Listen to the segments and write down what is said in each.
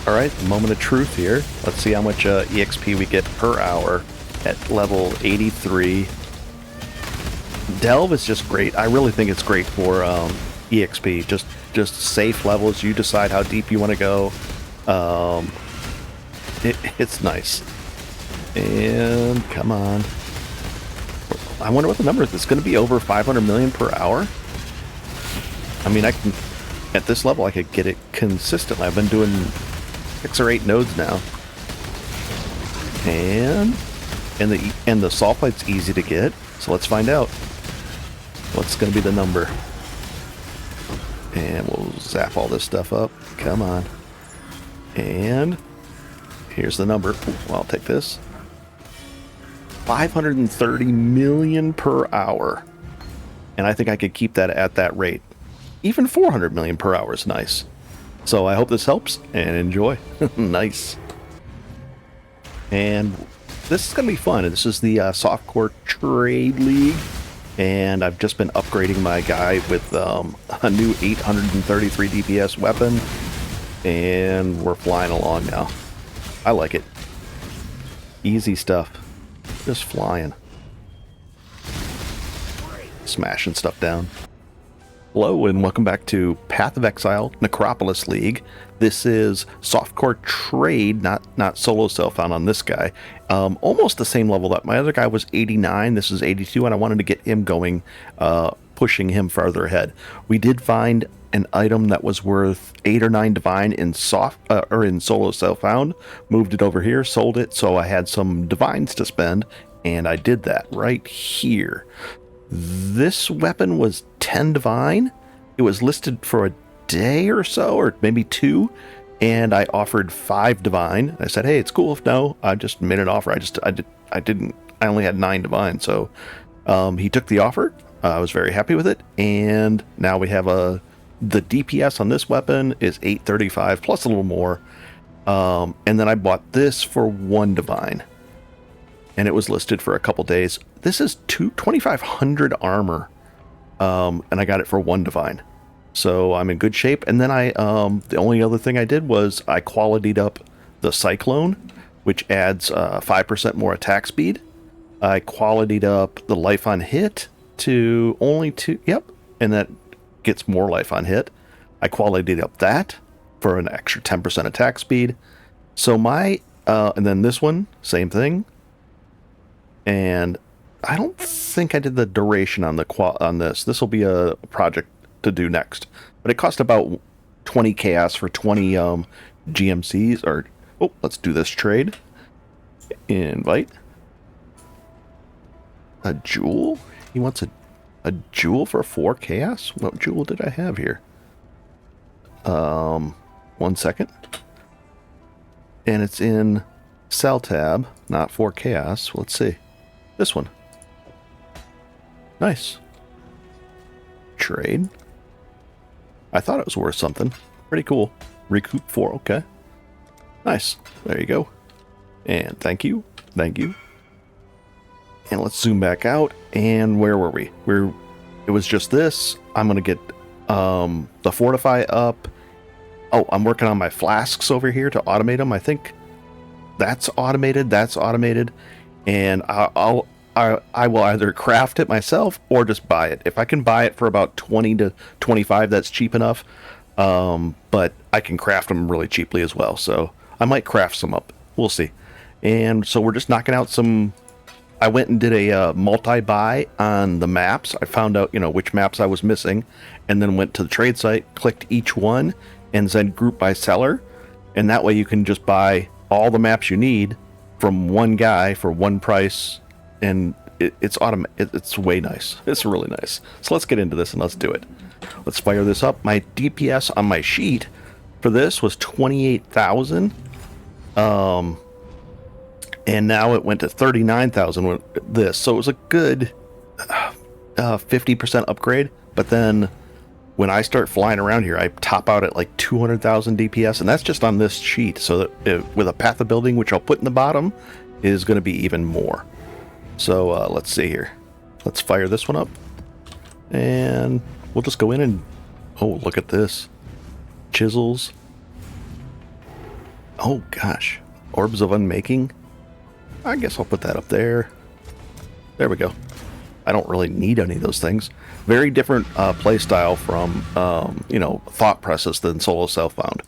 Alright, moment of truth here. Let's see how much EXP we get per hour at level 83. Delve is just great. I really think it's great for EXP. Just safe levels. You decide how deep you want to go. It's nice. And come on. I wonder what the number is. It's going to be over 500 million per hour. I mean, I can, at this level, I could get it consistently. I've been doing 6 or 8 nodes now. And the sulfite's easy to get. So let's find out. What's going to be the number? And we'll zap all this stuff up. Come on. And here's the number. Well, I'll take this. 530 million per hour. And I think I could keep that at that rate. Even 400 million per hour is nice. So I hope this helps and enjoy. Nice. And this is going to be fun. This is the Softcore Trade League. And I've just been upgrading my guy with a new 833 DPS weapon. And we're flying along now. I like it. Easy stuff. Just flying. Smashing stuff down. Hello and welcome back to Path of Exile Necropolis League. This is softcore trade, not solo self-found on this guy. Almost the same level that my other guy was 89. This is 82, and I wanted to get him going, pushing him farther ahead. We did find an item that was worth 8 or 9 divine in in solo self-found. Moved it over here, sold it, so I had some divines to spend, and I did that right here. This weapon was 10 divine. It was listed for a day or so, or maybe 2, and I offered 5 divine. I said, hey, it's cool if no. I just made an offer. I only had 9 divine, so he took the offer. I was very happy with it, and now we have the DPS on this weapon is 835 plus a little more, and then I bought this for 1 divine, and it was listed for a couple days. This is 2,500 armor, and I got it for 1 divine. So I'm in good shape. And then the only other thing I did was I qualityed up the Cyclone, which adds 5% more attack speed. I qualityed up the life on hit to only 2. Yep. And that gets more life on hit. I qualityed up that for an extra 10% attack speed. So and then this one, same thing. And I don't think I did the duration on this. This will be a project to do next. But it cost about 20 chaos for 20 GMCs. Let's do this trade. Invite. A jewel? He wants a jewel for 4 chaos? What jewel did I have here? 1 second. And it's in Cell tab, not 4 chaos. Let's see. This one. Nice. Trade. I thought it was worth something. Pretty cool. Recoup 4. Okay. Nice. There you go. And thank you. Thank you. And let's zoom back out. And where were we? It was just this. I'm going to get the Fortify up. Oh, I'm working on my flasks over here to automate them. I think that's automated. That's automated. And I will either craft it myself or just buy it. If I can buy it for about 20 to 25, that's cheap enough. But I can craft them really cheaply as well. So I might craft some up. We'll see. And so we're just knocking out some. I went and did a multi-buy on the maps. I found out, which maps I was missing, and then went to the trade site, clicked each one, and said group by seller. And that way you can just buy all the maps you need from one guy for one price. And it's way nice. It's really nice. So let's get into this and let's do it. Let's fire this up. My DPS on my sheet for this was 28,000. And now it went to 39,000 with this. So it was a good 50% upgrade. But then when I start flying around here, I top out at like 200,000 DPS. And that's just on this sheet. So that with a path of building, which I'll put in the bottom, is going to be even more. So let's see here. Let's fire this one up. And we'll just go in and... Oh, look at this. Chisels. Oh gosh, Orbs of Unmaking. I guess I'll put that up there. There we go. I don't really need any of those things. Very different play style from you know, thought process than Solo Self-Found.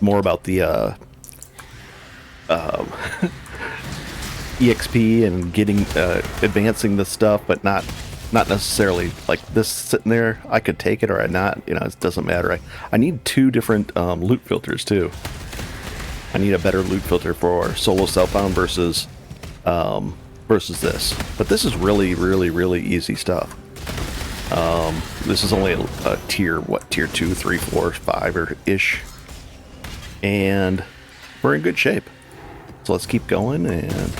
More about the EXP and getting advancing the stuff, but not necessarily like this sitting there. I could take it or I not. You know, it doesn't matter. I need two different loot filters too. I need a better loot filter for Solo Self-Found versus this. But this is really easy stuff. This is only a tier, what, tier 2, 3, 4, 5 or ish, and we're in good shape. So let's keep going. And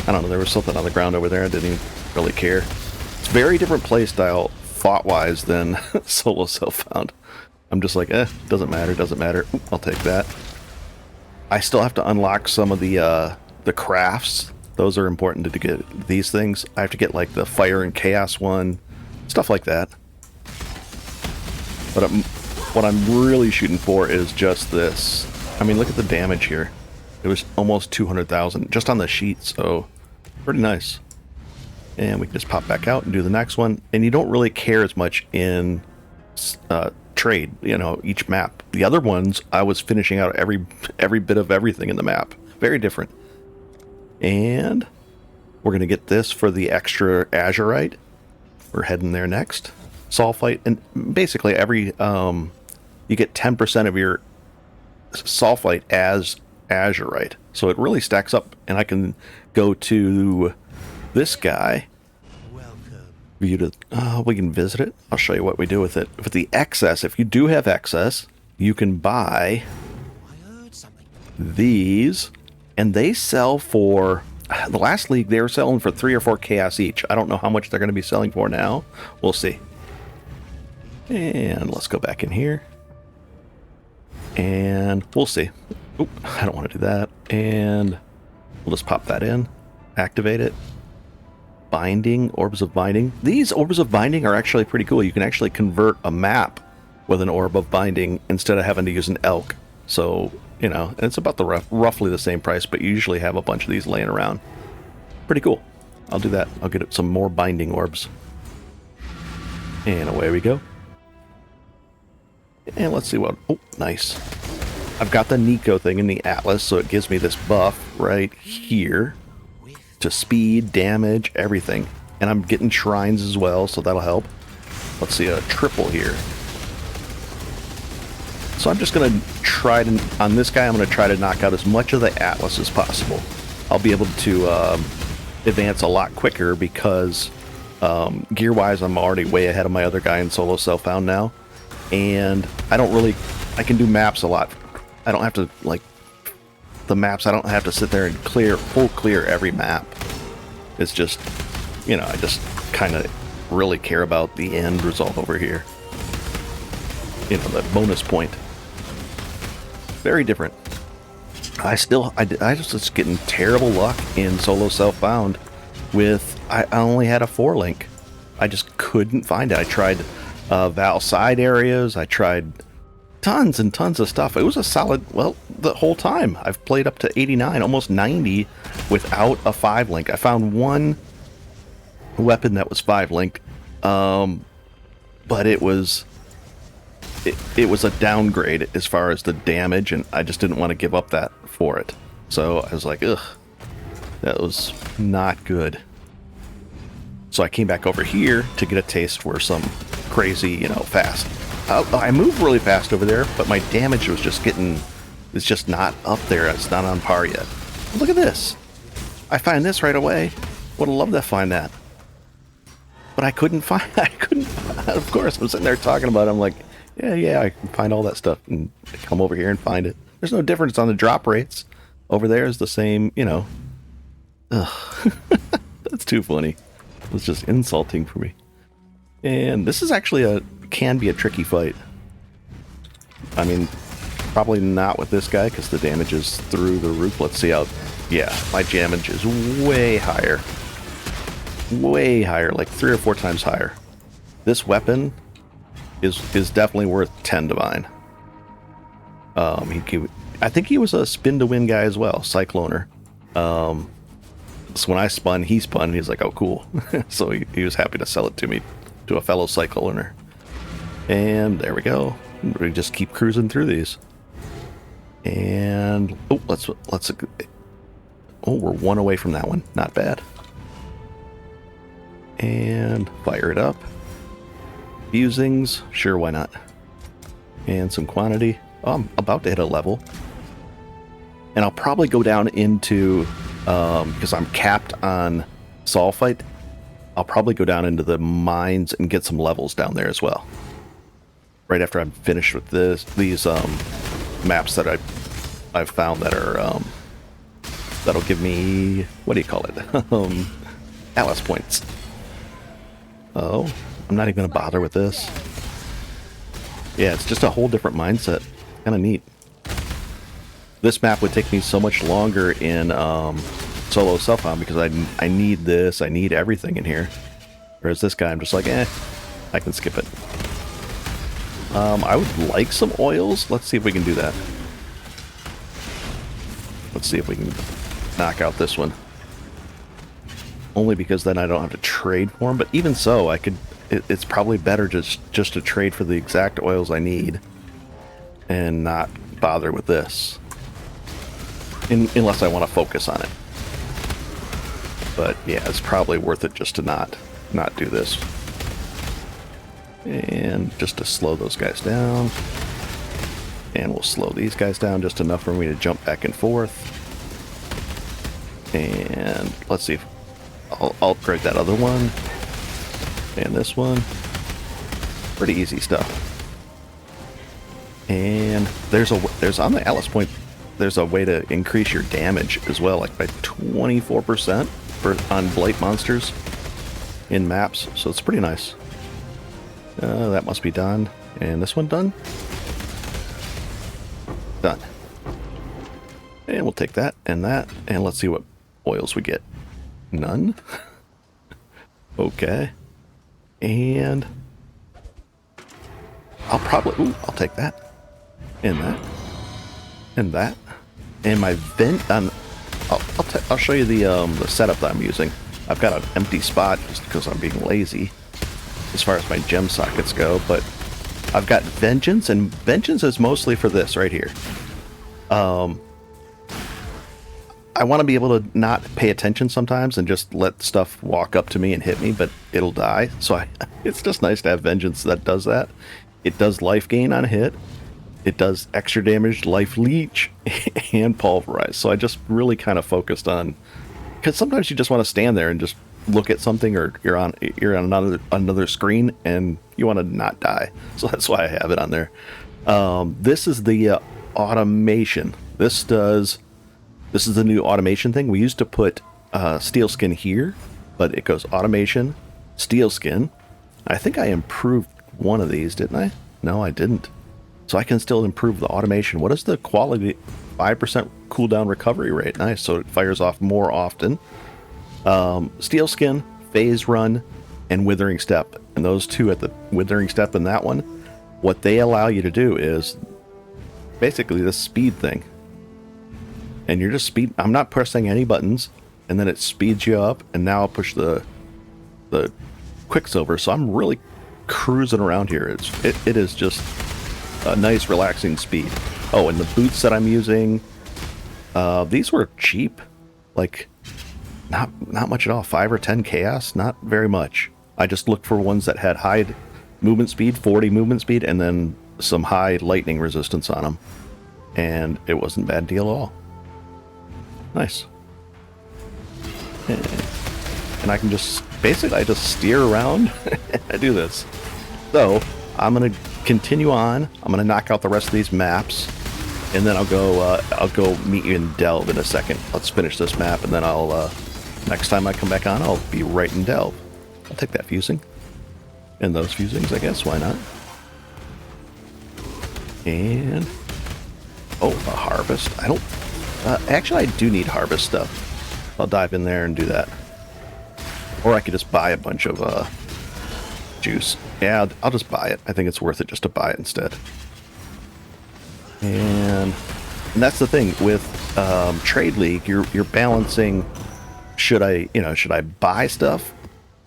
I don't know, there was something on the ground over there. I didn't even really care. It's very different play style thought-wise than Solo Self-Found. I'm just like, doesn't matter. Ooh, I'll take that. I still have to unlock some of the crafts. Those are important to get these things. I have to get like the Fire and Chaos one, stuff like that. But what I'm really shooting for is just this. I mean, look at the damage here. It was almost 200,000 just on the sheet, so pretty nice. And we can just pop back out and do the next one. And you don't really care as much in trade, you know, each map. The other ones, I was finishing out every bit of everything in the map. Very different. And we're going to get this for the extra Azurite. We're heading there next. Sulfite, and basically every you get 10% of your sulfite as Azurite. So it really stacks up, and I can go to this guy. View to, we can visit it. I'll show you what we do with it. With the excess, if you do have excess, you can buy these, and they sell for, the last league they were selling for 3 or 4 chaos each. I don't know how much they're going to be selling for now. We'll see. And let's go back in here, and we'll see. Oop, I don't want to do that. And we'll just pop that in, activate it. Binding, Orbs of Binding. These Orbs of Binding are actually pretty cool. You can actually convert a map with an Orb of Binding instead of having to use an elk. So, you know, and it's about the roughly the same price, but you usually have a bunch of these laying around. Pretty cool. I'll do that. I'll get some more Binding Orbs. And away we go. And let's see what... Oh, nice. I've got the Nico thing in the Atlas, so it gives me this buff right here to speed, damage, everything. And I'm getting shrines as well, so that'll help. Let's see, a triple here. So I'm just going to try to... On this guy, I'm going to try to knock out as much of the Atlas as possible. I'll be able to advance a lot quicker because gear-wise, I'm already way ahead of my other guy in Solo Self-Found now. And I don't really... I can do maps a lot. I don't have to, like... The maps, I don't have to sit there and full clear every map. It's just, you know, I just kind of really care about the end result over here. You know, the bonus point. Very different. I was just getting terrible luck in Solo Self-Found with, I only had a 4-link. I just couldn't find it. I tried Val side areas, I tried tons and tons of stuff. It was a solid, well, the whole time. I've played up to 89, almost 90 without a 5-link. I found one weapon that was 5-linked, but it was a downgrade as far as the damage, and I just didn't want to give up that for it. So I was like, ugh, that was not good. So I came back over here to get a taste for some crazy, you know, fast. I moved really fast over there, but my damage was just it's just not up there. It's not on par yet. Look at this. I find this right away. Would have loved to find that. But I couldn't find, of course, I'm sitting there talking about it. I'm like, yeah, I can find all that stuff and come over here and find it. There's no difference on the drop rates. Over there is the same, you know. Ugh. That's too funny. It's just insulting for me. And this is actually can be a tricky fight. I mean, probably not with this guy because the damage is through the roof. Let's see how... Yeah, my damage is way higher. Way higher, like 3 or 4 times higher. This weapon is definitely worth 10 divine. I think he was a spin to win guy as well, Cycloner. So when I spun, he spun, and he's like, oh, cool. So he was happy to sell it to me, to a fellow Cycloner. And there we go. We just keep cruising through these. And, oh, let's, oh, we're one away from that one. Not bad. And fire it up. Fusings, sure, why not? And some quantity. Oh, I'm about to hit a level. And I'll probably go down into, because I'm capped on Sulfite, I'll probably go down into the mines and get some levels down there as well. Right after I'm finished with these maps that I've found that are, that'll give me, what do you call it? Alice points. Oh, I'm not even going to bother with this. Yeah, it's just a whole different mindset. Kind of neat. This map would take me so much longer in solo self-found because I need this, I need everything in here. Whereas this guy, I'm just like, I can skip it. I would like some oils. Let's see if we can do that. Let's see if we can knock out this one. Only because then I don't have to trade for them. But even so, I could. It's probably better just to trade for the exact oils I need and not bother with this. Unless I want to focus on it. But yeah, it's probably worth it just to not do this. And just to slow those guys down. And we'll slow these guys down just enough for me to jump back and forth. And let's see if I'll upgrade that other one. And this one. Pretty easy stuff. And there's on the Alice point, there's a way to increase your damage as well, like by 24% on blight monsters in maps. So it's pretty nice. That must be done. And this one done? Done. And we'll take that and that. And let's see what oils we get. None? Okay. And I'll probably... Ooh, I'll take that. And that. And that. And my vent... I'll show you the setup that I'm using. I've got an empty spot just because I'm being lazy as far as my gem sockets go, but I've got Vengeance, and Vengeance is mostly for this right here. I want to be able to not pay attention sometimes and just let stuff walk up to me and hit me, but it'll die. So it's just nice to have Vengeance that does that. It does life gain on a hit. It does extra damage, life leech, and pulverize. So I just really kind of focused on, because sometimes you just want to stand there and just look at something, or you're on another screen and you want to not die. So that's why I have it on there. This is the automation. This is the new automation thing. We used to put steel skin here, but it goes automation, steel skin. I think I improved one of these, didn't I? No, I didn't. So I can still improve the automation. What is the quality? 5% cooldown recovery rate. Nice. So it fires off more often. Steel skin, phase run, and withering step. And those two at the withering step and that one, what they allow you to do is basically this speed thing. And you're just speed. I'm not pressing any buttons, and then it speeds you up. And now I'll push the Quicksilver. So I'm really cruising around here. It is just a nice relaxing speed. Oh, and the boots that I'm using, these were cheap, like not much at all. 5 or 10 chaos, not very much. I just looked for ones that had high movement speed, 40 movement speed, and then some high lightning resistance on them, and it wasn't a bad deal at all. Nice. And I can just basically I just steer around. I do this. So I'm gonna continue on. I'm gonna knock out the rest of these maps, and then I'll go meet you in Delve in a second. Let's finish this map, and then I'll next time I come back on, I'll be right in Delve. I'll take that fusing and those fusings, I guess. Why not? And oh, a harvest. I don't. Actually, I do need harvest stuff. I'll dive in there and do that. Or I could just buy a bunch of juice. Yeah, I'll just buy it. I think it's worth it just to buy it instead. And And that's the thing with Trade League. You're balancing. Should I buy stuff?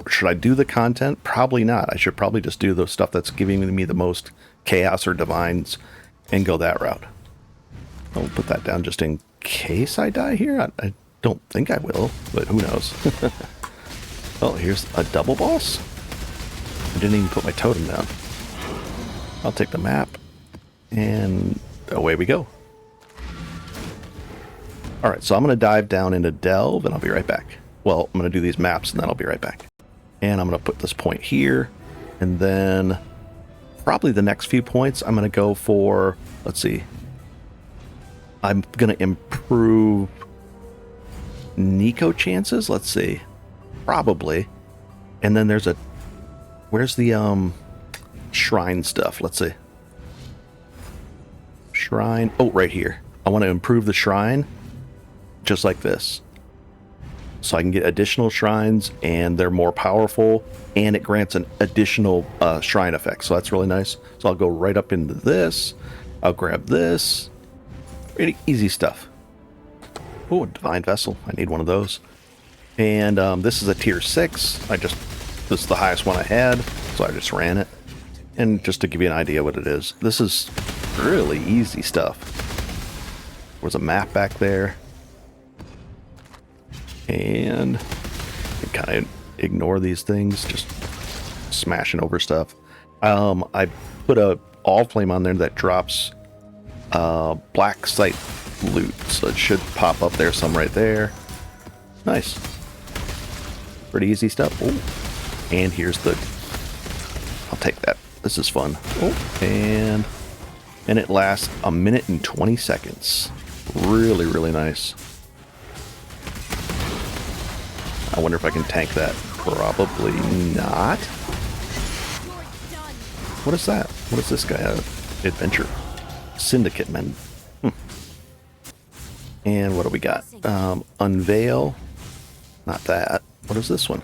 Or should I do the content? Probably not. I should probably just do the stuff that's giving me the most chaos or divines and go that route. I'll put that down just in case I die here. I don't think I will, but who knows. Oh, here's a double boss. I didn't even put my totem down. I'll take the map, and away we go. Alright, so I'm going to dive down into Delve, and I'll be right back. Well, I'm going to do these maps, and then I'll be right back. And I'm going to put this point here, and then probably the next few points I'm going to go for, let's see, I'm going to improve Nico chances, let's see, probably. And then there's a, where's the shrine stuff? Let's see. Shrine, oh, right here. I want to improve the shrine just like this. So I can get additional shrines, and they're more powerful, and it grants an additional shrine effect. So that's really nice. So I'll go right up into this. I'll grab this. Pretty easy stuff. Oh, a Divine Vessel. I need one of those. And this is a tier 6. This is the highest one I had, so I just ran it. And just to give you an idea what it is, this is really easy stuff. There's a map back there. And you kind of ignore these things, just smashing over stuff. I put a all flame on there that drops black site loot, so it should pop up there, some right there. Nice. Pretty easy stuff. Oh, and here's the, I'll take that. This is fun. Oh, and it lasts 1 minute and 20 seconds. Really, really nice. I wonder if I can tank that. Probably not. What is that? What is this guy? Adventure. Syndicate men. And what do we got? Unveil. Not that. What is this one?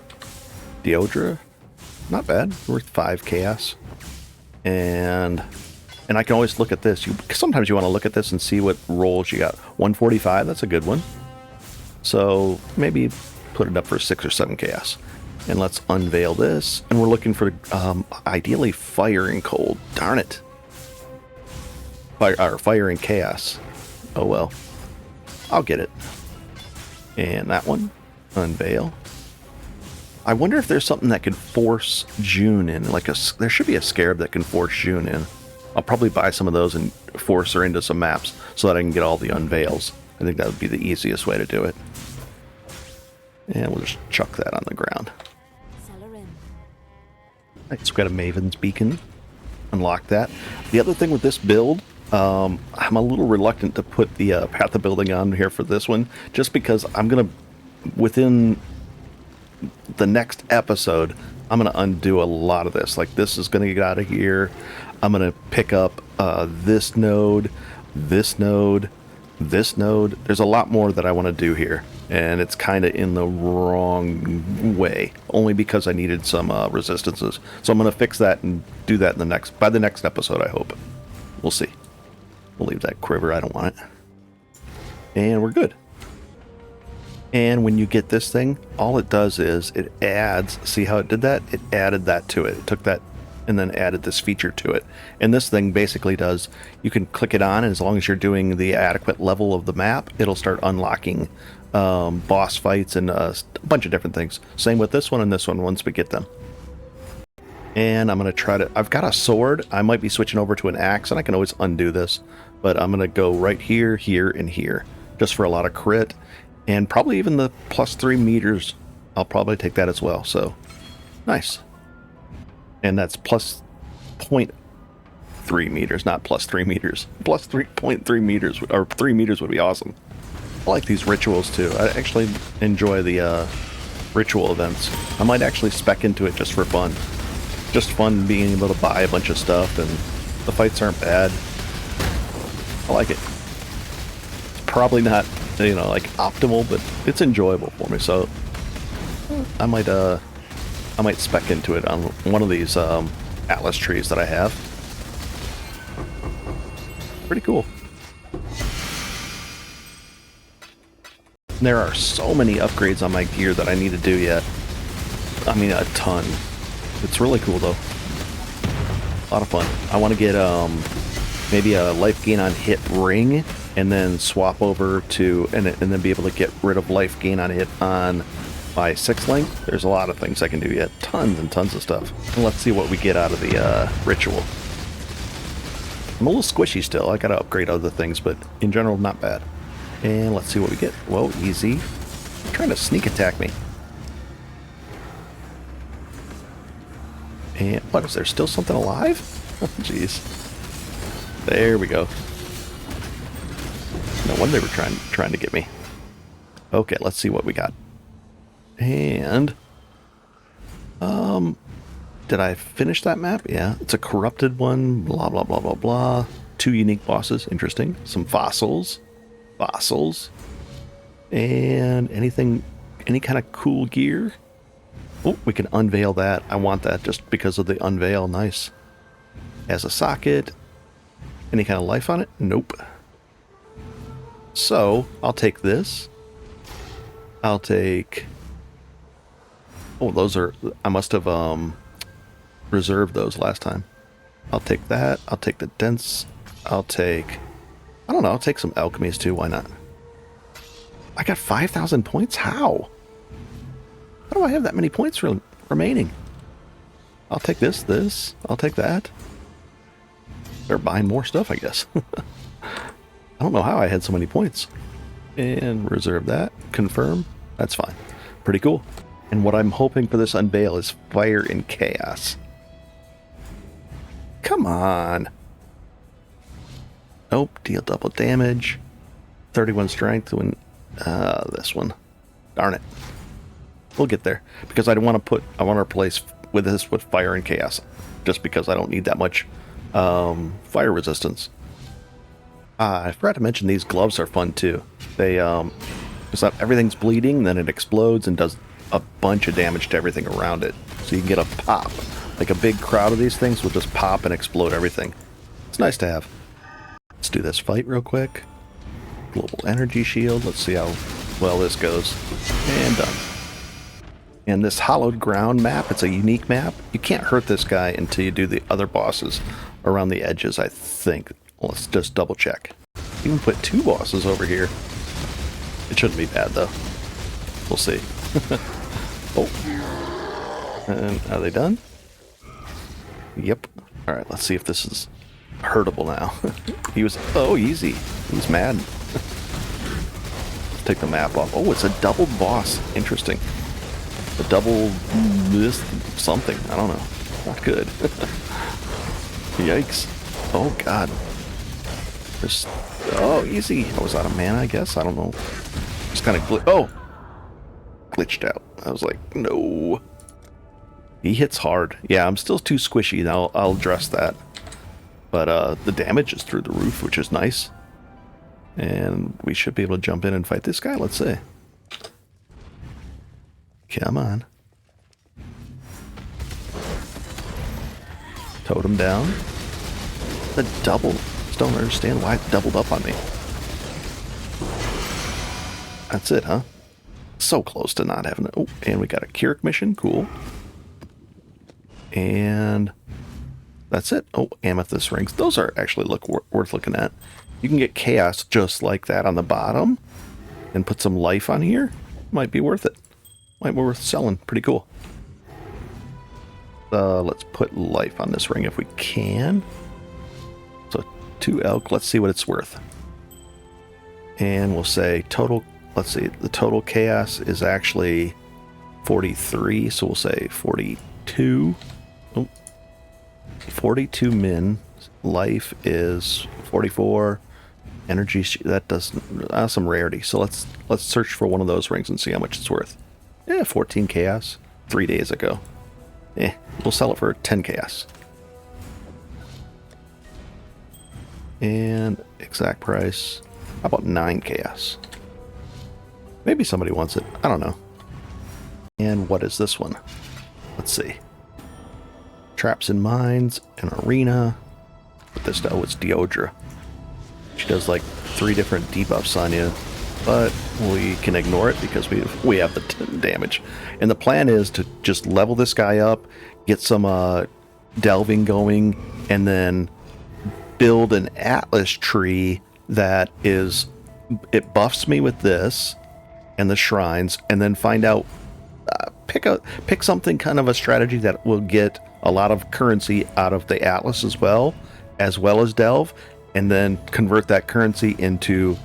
Deodra. Not bad. Worth 5 chaos. And I can always look at this. Sometimes you want to look at this and see what rolls you got. 145. That's a good one. So maybe put it up for 6 or 7 chaos. And let's unveil this. And we're looking for ideally fire and cold. Darn it. Fire and chaos. Oh well. I'll get it. And that one. Unveil. I wonder if there's something that could force June in. There should be a scarab that can force June in. I'll probably buy some of those and force her into some maps so that I can get all the unveils. I think that would be the easiest way to do it. And we'll just chuck that on the ground. Right, so we've got a Maven's Beacon. Unlock that. The other thing with this build, I'm a little reluctant to put the Path of Building on here for this one, just because I'm going to, within the next episode, I'm going to undo a lot of this. Like, this is going to get out of here. I'm going to pick up this node, this node, this node. There's a lot more that I want to do here, and it's kind of in the wrong way, only because I needed some resistances. So I'm going to fix that and do that in by the next episode, I hope. We'll see. We'll leave that quiver. I don't want it. And we're good. And when you get this thing, all it does is it adds, see how it did that? It added that to it. It took that and then added this feature to it. And this thing basically does, you can click it on, and as long as you're doing the adequate level of the map, it'll start unlocking boss fights and a bunch of different things. Same with this one and this one once we get them. And I'm going to try to, I've got a sword. I might be switching over to an axe, and I can always undo this. But I'm going to go right here, here, and here, just for a lot of crit. And probably even the +3 meters, I'll probably take that as well. So, nice. And that's plus 0.3 meters, not +3 meters. Plus 3.3 meters, or 3 meters would be awesome. I like these rituals too. I actually enjoy the ritual events. I might actually spec into it just for fun. Just fun being able to buy a bunch of stuff, and the fights aren't bad. I like it. It's probably not, you know, like optimal, but it's enjoyable for me. So I might spec into it on one of these Atlas trees that I have. Pretty cool. And there are so many upgrades on my gear that I need to do yet. I mean, a ton. It's really cool, though. A lot of fun. I want to get maybe a life gain on hit ring, and then swap over to, and then be able to get rid of life gain on hit on my 6 link. There's a lot of things I can do yet. Tons and tons of stuff. And let's see what we get out of the ritual. I'm a little squishy still. I gotta upgrade other things, but in general, not bad. And let's see what we get. Whoa, easy. Trying to sneak attack me. And what, is there still something alive? Jeez. There we go. No wonder they were trying to get me. Okay, let's see what we got. And did I finish that map? Yeah, it's a corrupted one. Blah blah blah blah blah. 2 unique bosses. Interesting. Some fossils. And anything, any kind of cool gear. Oh, we can unveil that. I want that just because of the unveil. Nice. Has a socket. Any kind of life on it? Nope. So I'll take this. I'll take. Oh, those are. I must have reserved those last time. I'll take that. I'll take the dense. I'll take. I don't know. I'll take some alchemies too. Why not? I got 5,000 points? How? How do I have that many points remaining? I'll take this. I'll take that. They're buying more stuff, I guess. I don't know how I had so many points. And reserve that. Confirm. That's fine. Pretty cool. And what I'm hoping for this unveil is fire and chaos. Come on. Nope, deal double damage. 31 strength when this one. Darn it. We'll get there. Because I want to replace with this with fire and chaos. Just because I don't need that much fire resistance. I forgot to mention these gloves are fun too. They it's not everything's bleeding, then it explodes and does a bunch of damage to everything around it. So you can get a pop. Like a big crowd of these things will just pop and explode everything. It's nice to have. Let's do this fight real quick. Global energy shield. Let's see how well this goes. And done. And this hallowed ground map, it's a unique map. You can't hurt this guy until you do the other bosses around the edges, I think. Let's just double check. You can put 2 bosses over here. It shouldn't be bad though. We'll see. Oh. And are they done? Yep. Alright, let's see if this is hurtable now. He was, oh, easy. He's mad. Let's take the map off. Oh, it's a double boss. Interesting. A double this something. I don't know. Not good. Yikes. Oh, God. There's, oh, easy. I was out of mana, I guess. I don't know. Just kind of glitched out. I was like, no. He hits hard. Yeah, I'm still too squishy. I'll address that. But the damage is through the roof, which is nice. And we should be able to jump in and fight this guy. Let's see. Come on. Totem down. The double. Just don't understand why it doubled up on me. That's it, huh? So close to not having it. Oh, and we got a Keurig mission. Cool. And that's it. Oh, amethyst rings. Those are actually worth looking at. You can get chaos just like that on the bottom and put some life on here. Might be worth it. Might be worth selling. Pretty cool. Let's put life on this ring if we can. So 2 elk. Let's see what it's worth. And we'll say total. Let's see. The total chaos is actually 43. So we'll say 42. Oh, 42 min. Life is 44. Energy, that does some rarity. So let's search for one of those rings and see how much it's worth. Yeah, 14 chaos 3 days ago. We'll sell it for 10 chaos. And exact price, how about 9 chaos? Maybe somebody wants it. I don't know. And what is this one? Let's see. Traps and mines, an arena. But this, oh, it's Deodra. She does like 3 different debuffs on you. but we can ignore it because we have the damage. And the plan is to just level this guy up, get some delving going, and then build an Atlas tree that is, it buffs me with this and the shrines, and then find out, pick something kind of a strategy that will get a lot of currency out of the Atlas as well as delve, and then convert that currency into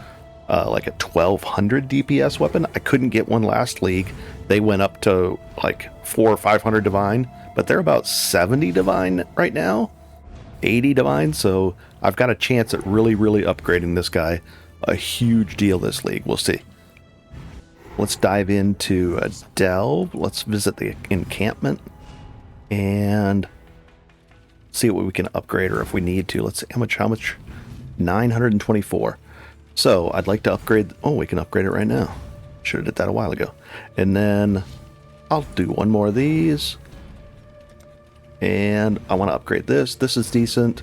like a 1200 DPS weapon. I couldn't get one last league. They went up to like 400 or 500 divine, but they're about 70 divine right now, 80 divine. So I've got a chance at really upgrading this guy a huge deal this league. We'll see. Let's dive into a delve. Let's visit the encampment and see what we can upgrade, or if we need to. Let's see how much 924. So I'd like to upgrade. Oh, we can upgrade it right now. Should have did that a while ago. And then I'll do one more of these. And I want to upgrade this. This is decent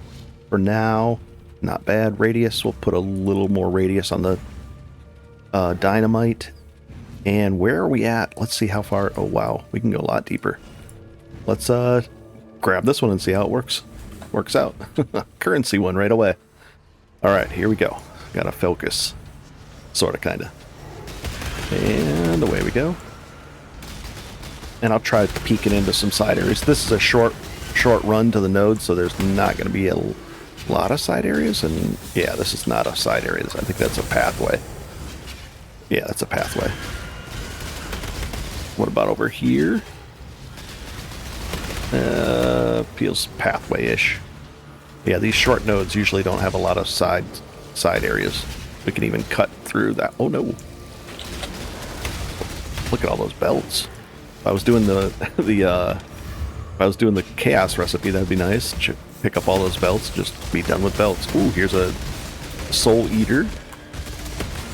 for now. Not bad. Radius, we'll put a little more radius on the dynamite. And where are we at? Let's see how far. Oh, wow. We can go a lot deeper. Let's grab this one and see how it works. Works out. Currency one right away. All right, here we go. Gotta focus. Sort of, kind of. And away we go. And I'll try peeking into some side areas. This is a short run to the node, so there's not going to be a lot of side areas. And yeah, this is not a side area. I think that's a pathway. Yeah, that's a pathway. What about over here? Feels pathway-ish. Yeah, these short nodes usually don't have a lot of side areas. We can even cut through that. Oh no! Look at all those belts. If I was doing the chaos recipe, that'd be nice. Pick up all those belts, just be done with belts. Ooh, here's a soul eater.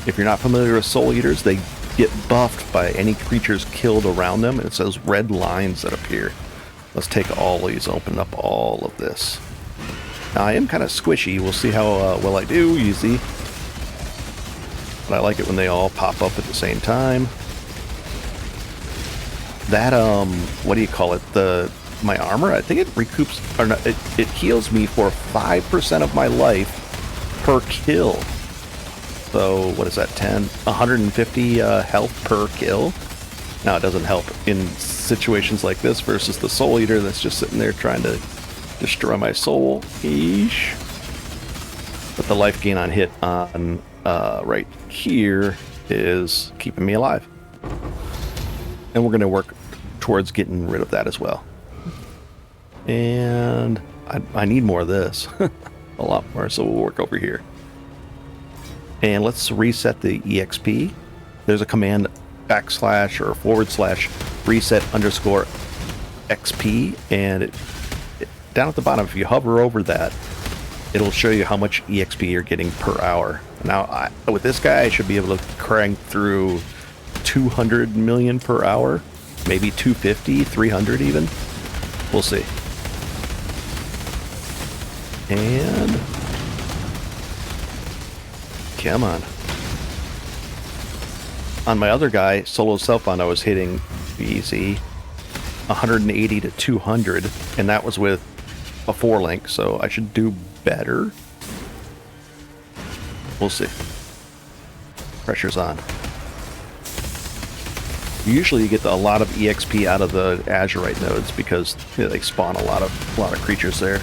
If you're not familiar with soul eaters, they get buffed by any creatures killed around them, and it says red lines that appear. Let's take all these, open up all of this. Now, I am kind of squishy. We'll see how well I do. Easy. But I like it when they all pop up at the same time. That, what do you call it? My armor, I think it recoups, or not, it heals me for 5% of my life per kill. So, what is that, 150 health per kill? Now, it doesn't help in situations like this versus the Soul Eater that's just sitting there trying to destroy my soul. Eesh. But the life gain on hit on right here is keeping me alive. And we're going to work towards getting rid of that as well. And I need more of this. A lot more, so we'll work over here. And let's reset the EXP. There's a command / or /reset _ XP, and down at the bottom, if you hover over that, it'll show you how much EXP you're getting per hour. Now, with this guy, I should be able to crank through 200 million per hour, maybe 250, 300 even. We'll see. And come on. On my other guy, solo self-found, I was hitting easy 180 to 200, and that was with a 4-link, so I should do better. We'll see. Pressure's on. Usually you get a lot of EXP out of the Azurite nodes because they spawn a lot of creatures there.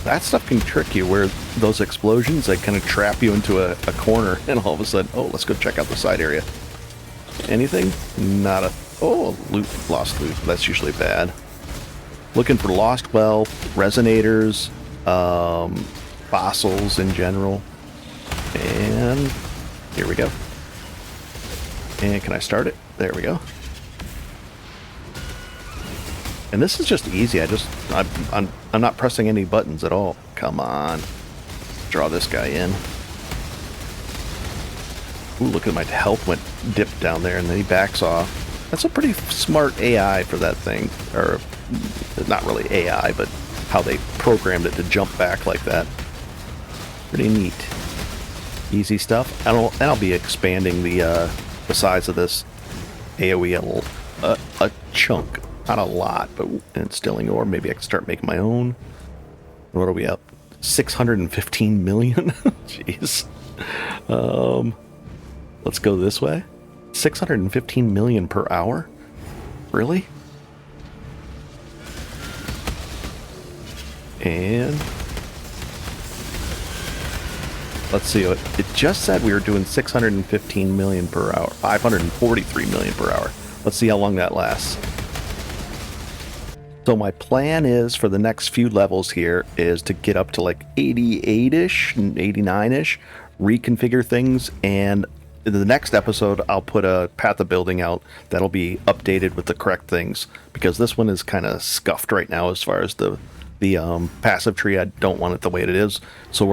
That stuff can trick you, where those explosions, they kind of trap you into a corner, and all of a sudden, oh, let's go check out the side area. Anything? Not a... Oh, loot, lost loot. That's usually bad. Looking for lost wealth, resonators, fossils in general. And here we go. And can I start it? There we go. And this is just easy. I'm not pressing any buttons at all. Come on. Draw this guy in. Ooh, look at my health dipped down there, and then he backs off. That's a pretty smart AI for that thing. Or, not really AI, but how they programmed it to jump back like that. Pretty neat. Easy stuff. I'll be expanding the size of this AoE a chunk. Not a lot, but instilling ore. Maybe I can start making my own. What are we up? 615 million? Jeez. Let's go this way. 615 million per hour? Really? And let's see. It just said we were doing 615 million per hour. 543 million per hour. Let's see how long that lasts. So my plan is for the next few levels here is to get up to like 88-ish and 89-ish, reconfigure things, and in the next episode I'll put a path of building out that'll be updated with the correct things, because this one is kind of scuffed right now as far as the passive tree. I don't want it the way it is, so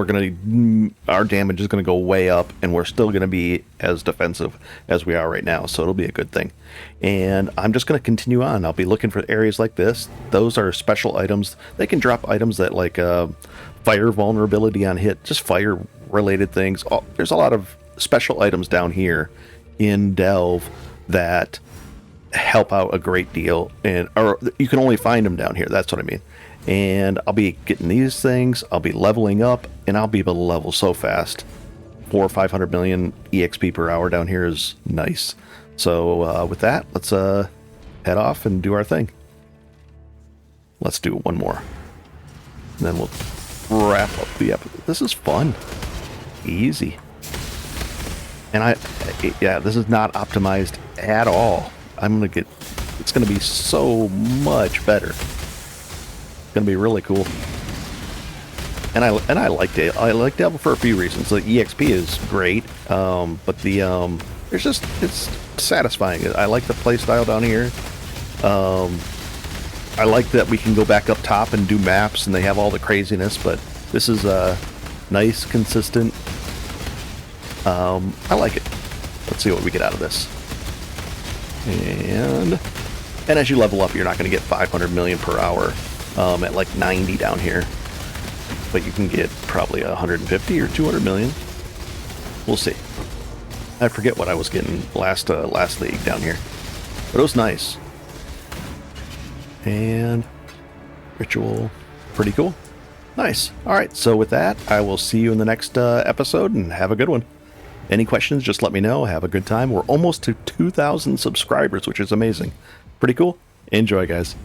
our damage is going to go way up, and we're still going to be as defensive as we are right now, so it'll be a good thing. And I'm just going to continue on. I'll be looking for areas like this. Those are special items. They can drop items that like fire vulnerability on hit, just fire related things. There's a lot of special items down here in Delve that help out a great deal, or you can only find them down here. That's what I mean. And I'll be getting these things, I'll be leveling up, and I'll be able to level so fast. 400 or 500 million EXP per hour down here is nice. So with that, let's head off and do our thing. Let's do one more. And then we'll wrap up the episode. This is fun. Easy. And yeah, this is not optimized at all. It's gonna be so much better. Going to be really cool, and I like Diablo for a few reasons. The EXP is great, but it's satisfying. I like the play style down here. I like that we can go back up top and do maps, and they have all the craziness. But this is nice, consistent. I like it. Let's see what we get out of this. And as you level up, you're not going to get 500 million per hour. At like 90 down here, but you can get probably 150 or 200 million. We'll see. I forget what I was getting last league down here, but it was nice. And ritual, pretty cool. Nice. All right, so with that, I will see you in the next episode, and have a good one. Any questions, just let me know. Have a good time. We're almost to 2,000 subscribers, which is amazing. Pretty cool. Enjoy, guys.